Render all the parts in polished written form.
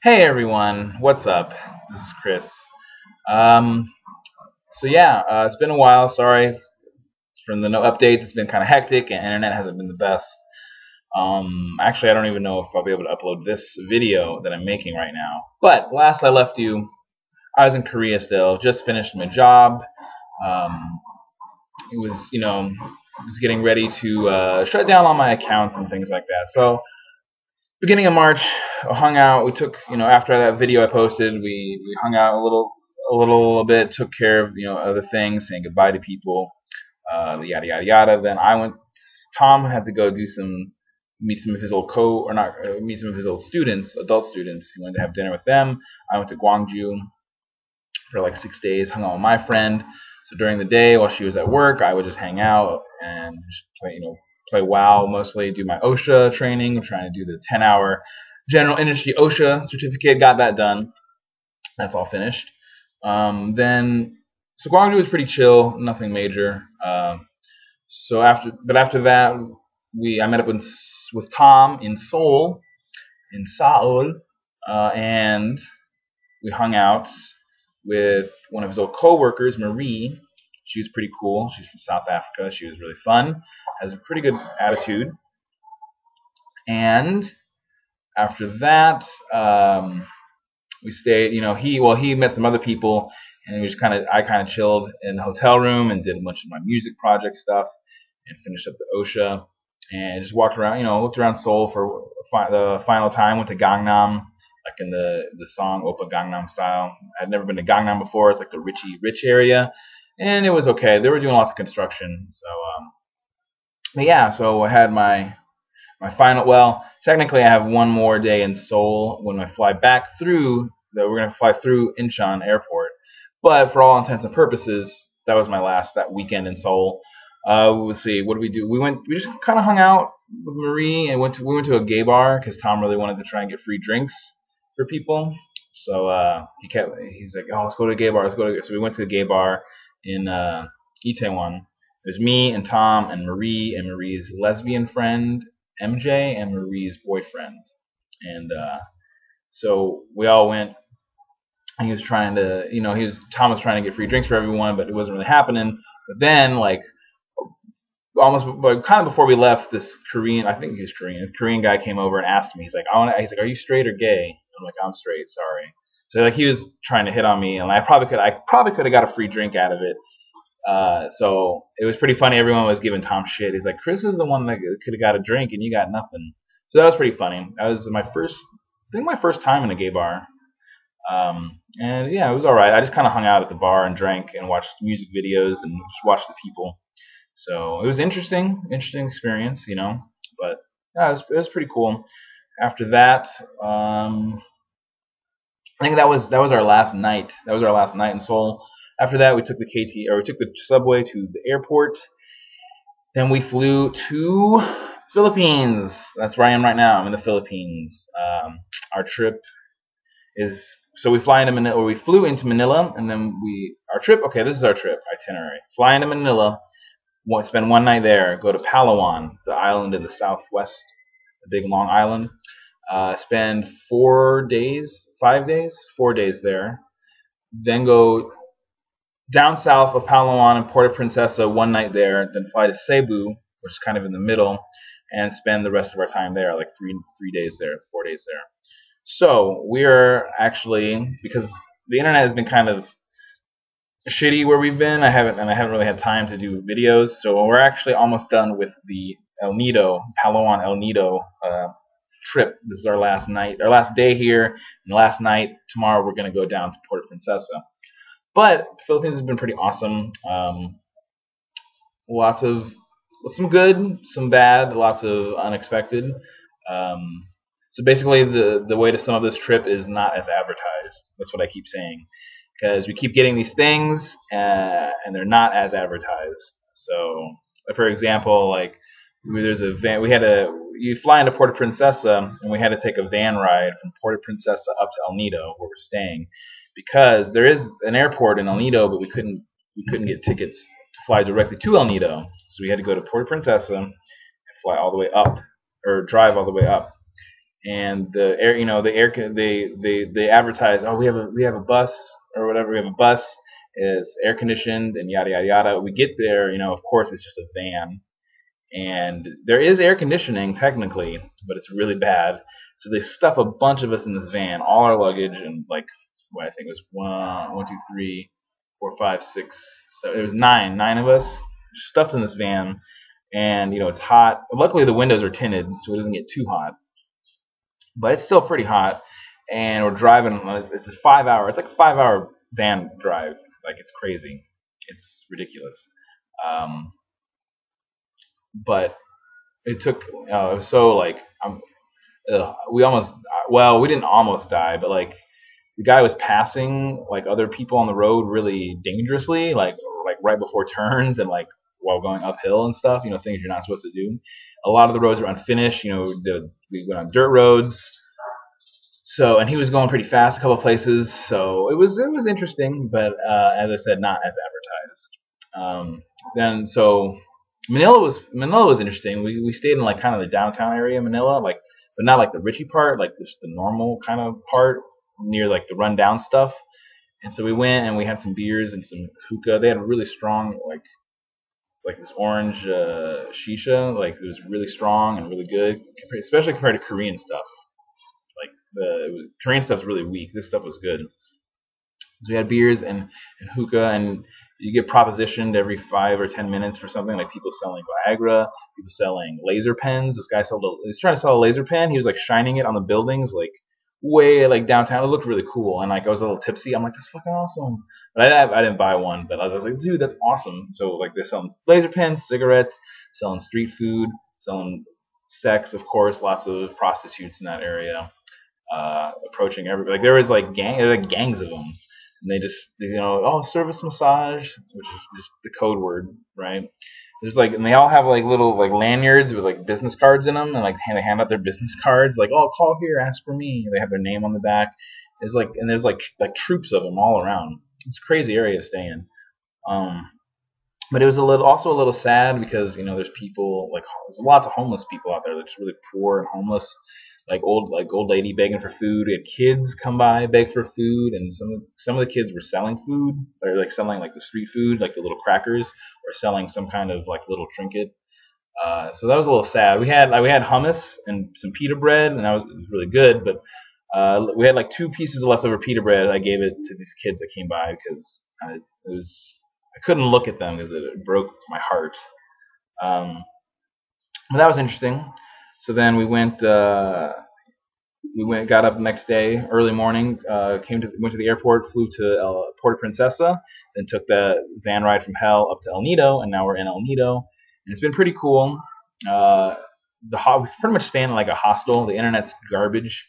Hey everyone, what's up? This is Chris. Um, it's been a while. Sorry for the no updates. It's been kind of hectic, and internet hasn't been the best. Actually, I don't even know if I'll be able to upload this video that I'm making right now. But last I left you, I was in Korea still. Just finished my job. Um, it was, was getting ready to shut down all my accounts and things like that. So beginning of March, I hung out. We took, after that video I posted, we hung out a little bit, took care of, other things, saying goodbye to people, yada yada yada. Then I went. Tom had to go do meet some of his old or not, meet some of his old students, adult students. He wanted to have dinner with them. I went to Gwangju for like 6 days, hung out with my friend. So during the day, while she was at work, I would just hang out and just play WoW mostly, do my OSHA training. I'm trying to do the 10-hour general industry OSHA certificate. Got that done. That's all finished. So Gwangju was pretty chill, nothing major. After that, I met up with Tom in Seoul, and we hung out with one of his old coworkers, Marie. She was pretty cool. She's from South Africa. She was really fun. Has a pretty good attitude. And after that, we stayed. He met some other people, and I kind of chilled in the hotel room and did a bunch of my music project stuff, and finished up the OSHA, and just walked around. Looked around Seoul for the final time. Went to Gangnam, like in the song Oppa Gangnam Style. I'd never been to Gangnam before. It's like the rich area, and it was okay. They were doing lots of construction, so I had my final. Well, technically, I have one more day in Seoul when I fly back through. We're gonna fly through Incheon Airport, but for all intents and purposes, that was that weekend in Seoul. Let's see, what did we do? We just kind of hung out with Marie and we went to a gay bar because Tom really wanted to try and get free drinks for people. So he's like, oh, let's go to a gay bar. So we went to a gay bar in Itaewon. It was me and Tom and Marie's lesbian friend MJ and Marie's boyfriend, and so we all went. He was trying to, Tom was trying to get free drinks for everyone, but it wasn't really happening. But then, like, kind of before we left, this Korean, I think he was Korean, this Korean guy came over and asked me. He's like, he's like, are you straight or gay? I'm like, I'm straight, sorry. So like he was trying to hit on me, and I probably could have got a free drink out of it. So it was pretty funny. Everyone was giving Tom shit. He's like, Chris is the one that could have got a drink, and you got nothing. So that was pretty funny. That was my first time in a gay bar. And yeah, it was all right. I just kind of hung out at the bar and drank and watched music videos and just watched the people. So it was interesting experience, But yeah, it was pretty cool. After that, I think that was our last night. That was our last night in Seoul. After that, we took the subway to the airport. Then we flew to Philippines. That's where I am right now. I'm in the Philippines. Our trip is we fly into Manila, or we flew into Manila, and then our trip. Okay, this is our trip itinerary. Fly into Manila, spend one night there, go to Palawan, the island in the southwest, the big long island. Spend 4 days, 5 days, 4 days there. Then go down south of Palawan and Puerto Princesa, one night there. Then fly to Cebu, which is kind of in the middle, and spend the rest of our time there, like three days there, 4 days there. So we're actually, because the internet has been kind of shitty where we've been, I haven't really had time to do videos. So we're actually almost done with the Palawan El Nido trip. This is our last day here, and last night. Tomorrow we're gonna go down to Puerto Princesa. But the Philippines has been pretty awesome. Lots of some good, some bad, lots of unexpected. So basically, the way to sum up this trip is not as advertised. That's what I keep saying, because we keep getting these things and they're not as advertised. So, for example, like there's a van. You fly into Puerto Princesa, and we had to take a van ride from Puerto Princesa up to El Nido, where we're staying, because there is an airport in El Nido, but we couldn't get tickets to fly directly to El Nido. So we had to go to Puerto Princesa and fly all the way up, or drive all the way up. and the air, they advertise, oh, we have a bus or whatever, we have a bus, is air conditioned and yada yada yada. We get there, of course it's just a van, and there is air conditioning technically, but it's really bad. So they stuff a bunch of us in this van, all our luggage, and like what I think it was one, two, three, four, five, six, seven. It was nine of us stuffed in this van, and it's hot. Luckily the windows are tinted, so it doesn't get too hot, but it's still pretty hot. And we're driving. It's a 5 hour. It's like a 5 hour van drive. Like it's crazy. It's ridiculous. Um, but it took. It was so like we almost. Well, we didn't almost die, but like the guy was passing like other people on the road really dangerously, like right before turns and like while going uphill and stuff. Things you're not supposed to do. A lot of the roads were unfinished. We went on dirt roads. So, and he was going pretty fast a couple of places, so it was interesting, but as I said, not as advertised. Then so Manila was interesting. We stayed in like kind of the downtown area of Manila, like, but not like the Richie part, like just the normal kind of part near like the rundown stuff. And so we went and we had some beers and some hookah. They had a really strong like this orange shisha, like it was really strong and really good, especially compared to Korean stuff. Like the Korean stuff's really weak. This stuff was good. So we had beers and hookah, and you get propositioned every 5 or 10 minutes for something, like people selling Viagra, people selling laser pens. This guy he was trying to sell a laser pen. He was like shining it on the buildings, like way like downtown. It looked really cool, and like I was a little tipsy. I'm like, that's fucking awesome. But I didn't buy one, but I was like, dude, that's awesome. So like they're selling laser pens, cigarettes, selling street food, selling sex, of course, lots of prostitutes in that area. Approaching everybody. Like there was like gangs of them, and they just oh, service massage, which is just the code word, right? There's like, and they all have like little like lanyards with like business cards in them, and like they hand out their business cards, like, oh, call here, ask for me. They have their name on the back. There's like troops of them all around. It's a crazy area to stay in. Um, but it was also a little sad because there's people like there's lots of homeless people out there that's really poor and homeless, like old lady begging for food. We had kids come by beg for food, and some of the kids were selling food, or like selling like the street food, like the little crackers, or selling some kind of like little trinket. So that was a little sad. We had hummus and some pita bread, and it was really good. But we had like 2 pieces of leftover pita bread. I gave it to these kids that came by because I couldn't look at them because it broke my heart. Um, but that was interesting. So then got up the next day, early morning, went to the airport, flew to Puerto Princesa, then took the van ride from hell up to El Nido, and now we're in El Nido, and it's been pretty cool. We pretty much staying in like a hostel. The internet's garbage,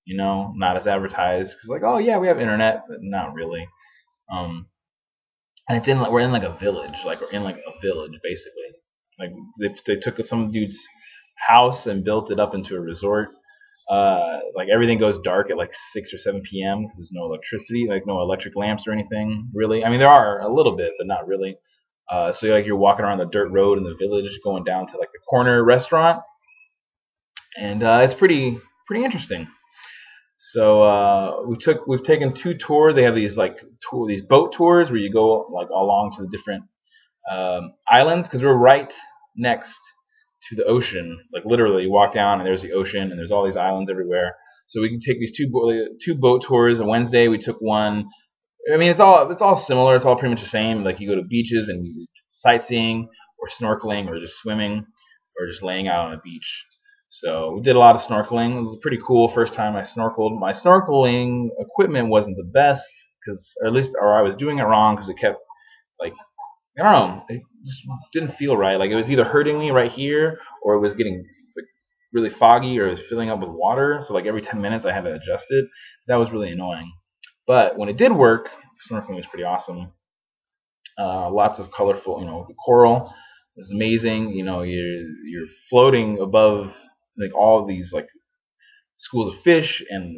not as advertised, because like, oh yeah, we have internet, but not really. Um, and we're in like a village, basically. Like they took some dude's house and built it up into a resort. Like everything goes dark at like 6 or 7 p.m. because there's no electricity, like no electric lamps or anything. Really, I mean there are a little bit, but not really. So you're walking around the dirt road in the village, going down to like the corner restaurant, and it's pretty interesting. So we've taken 2 tours. They have these these boat tours where you go like along to the different islands, because we're right next to the ocean. Like literally, you walk down and there's the ocean, and there's all these islands everywhere. So we can take these two boat tours. On Wednesday we took one. I mean, it's all similar. It's all pretty much the same. Like you go to beaches and you sightseeing, or snorkeling, or just swimming, or just laying out on a beach. So we did a lot of snorkeling. It was pretty cool. First time I snorkeled. My snorkeling equipment wasn't the best, or I was doing it wrong because it kept like, I don't know, it just didn't feel right. Like it was either hurting me right here, or it was getting like really foggy, or it was filling up with water. So like every 10 minutes I had to adjust it. That was really annoying. But when it did work, snorkeling was pretty awesome. Lots of colorful, the coral is amazing. You're floating above like all of these like schools of fish and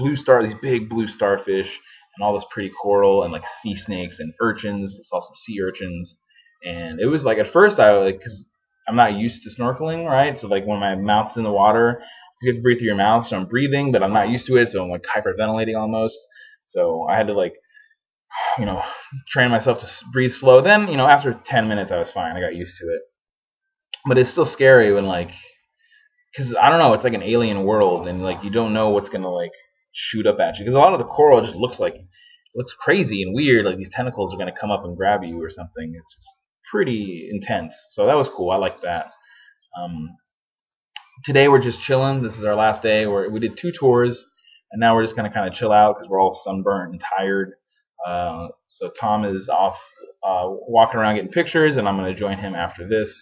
these big blue starfish, and all this pretty coral, and like sea snakes and urchins. I saw some sea urchins, and it was like at first because I'm not used to snorkeling, right? So like when my mouth's in the water, You have to breathe through your mouth, so I'm breathing, but I'm not used to it, so I'm like hyperventilating almost. So I had to like, train myself to breathe slow. Then, after 10 minutes I was fine. I got used to it. But it's still scary when like, because I don't know, it's like an alien world, and like you don't know what's gonna like shoot up at you. Because a lot of the coral just looks crazy and weird, like these tentacles are gonna come up and grab you or something. It's pretty intense. So that was cool. I like that. Um, Today we're just chilling. This is our last day. We did 2 tours, and now we're just gonna kind of chill out because we're all sunburnt and tired. So Tom is off walking around getting pictures, and I'm gonna join him after this.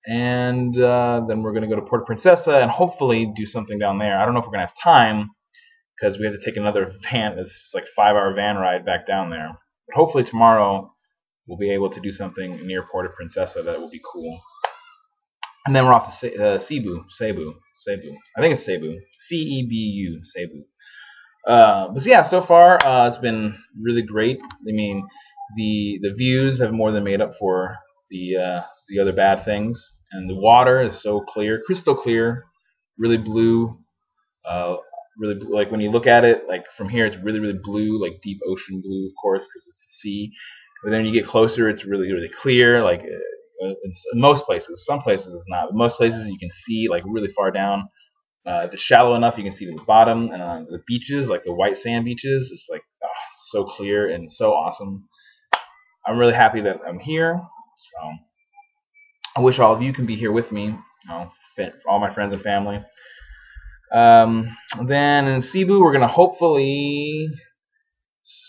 And then we're gonna go to Puerto Princesa and hopefully do something down there. I don't know if we're gonna have time because we have to take another van. It's like 5-hour van ride back down there. But hopefully tomorrow we'll be able to do something near Puerto Princesa that will be cool. And then we're off to Cebu. I think it's Cebu. C-E-B-U, Cebu. But yeah, so far it's been really great. I mean, the views have more than made up for the other bad things, and the water is so clear, crystal clear, really blue. Really like when you look at it, like from here, it's really blue, like deep ocean blue, of course, because it's the sea. But then when you get closer, it's really clear, like. In most places, some places it's not. But most places you can see like really far down. If it's shallow enough, you can see to the bottom. And on the beaches, like the white sand beaches, it's like so clear and so awesome. I'm really happy that I'm here. So I wish all of you can be here with me. All my friends and family. Then in Cebu, we're gonna hopefully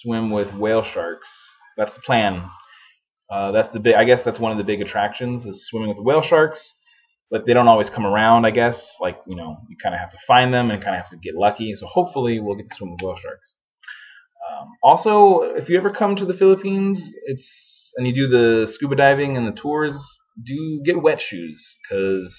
swim with whale sharks. That's the plan. I guess that's one of the big attractions is swimming with the whale sharks, but they don't always come around. I guess you kind of have to find them and kind of have to get lucky. So hopefully we'll get to swim with whale sharks. Also, if you ever come to the Philippines, and you do the scuba diving and the tours, do get wet shoes because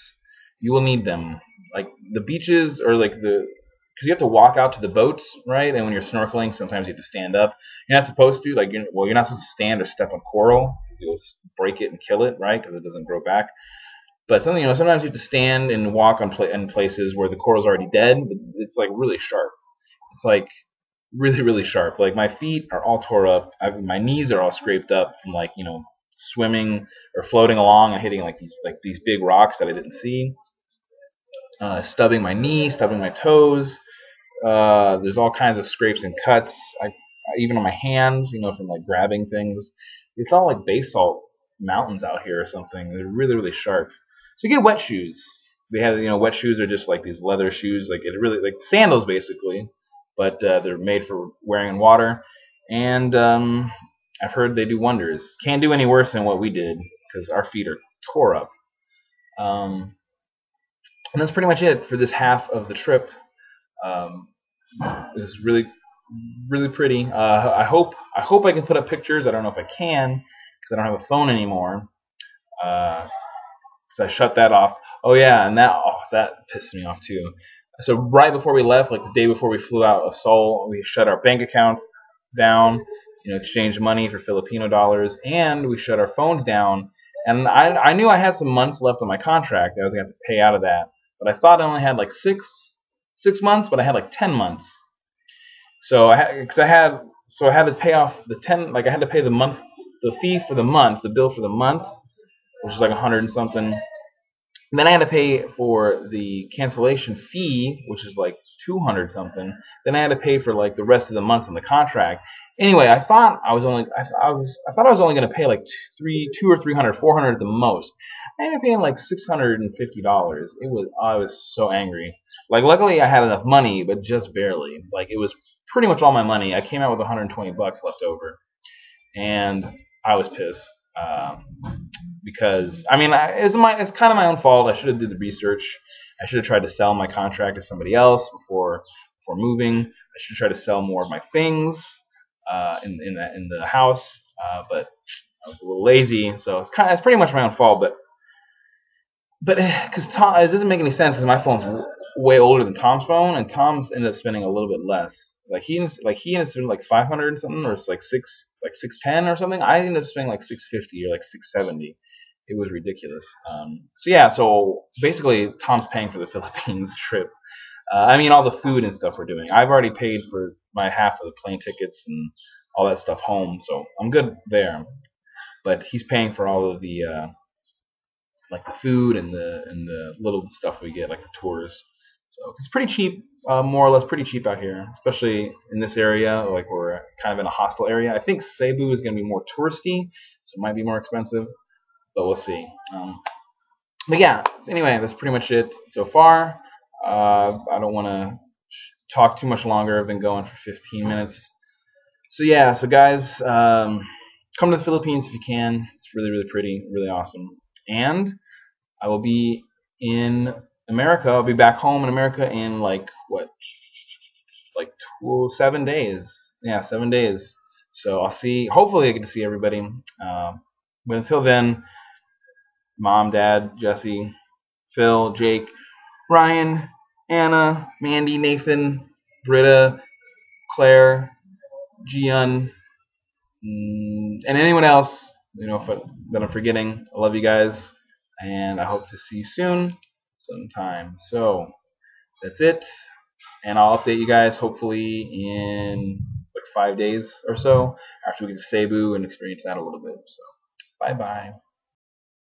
you will need them. Like the beaches or like because you have to walk out to the boats, right? And when you're snorkeling, sometimes you have to stand up. You're not supposed to, you're not supposed to stand or step on coral. You'll break it and kill it, right? Because it doesn't grow back. But sometimes you have to stand and walk in places where the coral's already dead. But it's like really sharp. It's like really sharp. Like my feet are all tore up. My knees are all scraped up from swimming or floating along and hitting these big rocks that I didn't see. Stubbing my knee, stubbing my toes. There's all kinds of scrapes and cuts. Even on my hands, from like grabbing things. It's all like basalt mountains out here or something. They're really sharp. So you get wet shoes. They have, wet shoes are just like these leather shoes, like sandals basically, but they're made for wearing in water. And I've heard they do wonders. Can't do any worse than what we did because our feet are tore up. And that's pretty much it for this half of the trip. It was really pretty. I hope I can put up pictures. I don't know if I can because I don't have a phone anymore. So I shut that off. Oh yeah, and that pissed me off too. So right before we left, like the day before we flew out of Seoul, we shut our bank accounts down. Exchanged money for Filipino dollars, and we shut our phones down. And I knew I had some months left on my contract. I was gonna have to pay out of that, but I thought I only had like six months, but I had like 10 months. So I had to pay off the 10. Like I had to pay the fee for the month, the bill for the month, which is like 100 and something. And then I had to pay for the cancellation fee, which is like 200 something. Then I had to pay for like the rest of the months on the contract. Anyway, I thought I was only going to pay like $200 or $300, $400 at the most. I ended up paying like $650. I was so angry. Like luckily I had enough money, but just barely. Like it was pretty much all my money. I came out with 120 bucks left over, and I was pissed. Because it's kind of my own fault. I should have did the research. I should have tried to sell my contract to somebody else before moving. I should try to sell more of my things in the house, but I was a little lazy. So it's pretty much my own fault. But because it doesn't make any sense because my phone's way older than Tom's phone, and Tom's ended up spending a little bit less. Like he ended up spending like 500 and something, or it's like 610 or something. I ended up spending like 650 or like 670. It was ridiculous. So basically Tom's paying for the Philippines trip. I mean, all the food and stuff we're doing. I've already paid for my half of the plane tickets and all that stuff home, so I'm good there. But he's paying for all of the like the food and the little stuff we get, like the tours. So it's pretty cheap, more or less pretty cheap out here, especially in this area. Like we're kind of in a hostel area. I think Cebu is going to be more touristy, so it might be more expensive, but we'll see. But yeah, anyway, that's pretty much it so far. I don't want to talk too much longer. I've been going for 15 minutes. So yeah, so guys, come to the Philippines if you can. It's really, really pretty, really awesome. And I will be in America. I'll be back home in America in like what, like 7 days. Yeah, 7 days. So I'll see. Hopefully, I get to see everybody. But until then, Mom, Dad, Jesse, Phil, Jake, Ryan, Anna, Mandy, Nathan, Britta, Claire, Gian, and anyone else that I'm forgetting. I love you guys, and I hope to see you soon, sometime. So that's it, and I'll update you guys hopefully in like 5 days or so after we get to Cebu and experience that a little bit. So bye bye.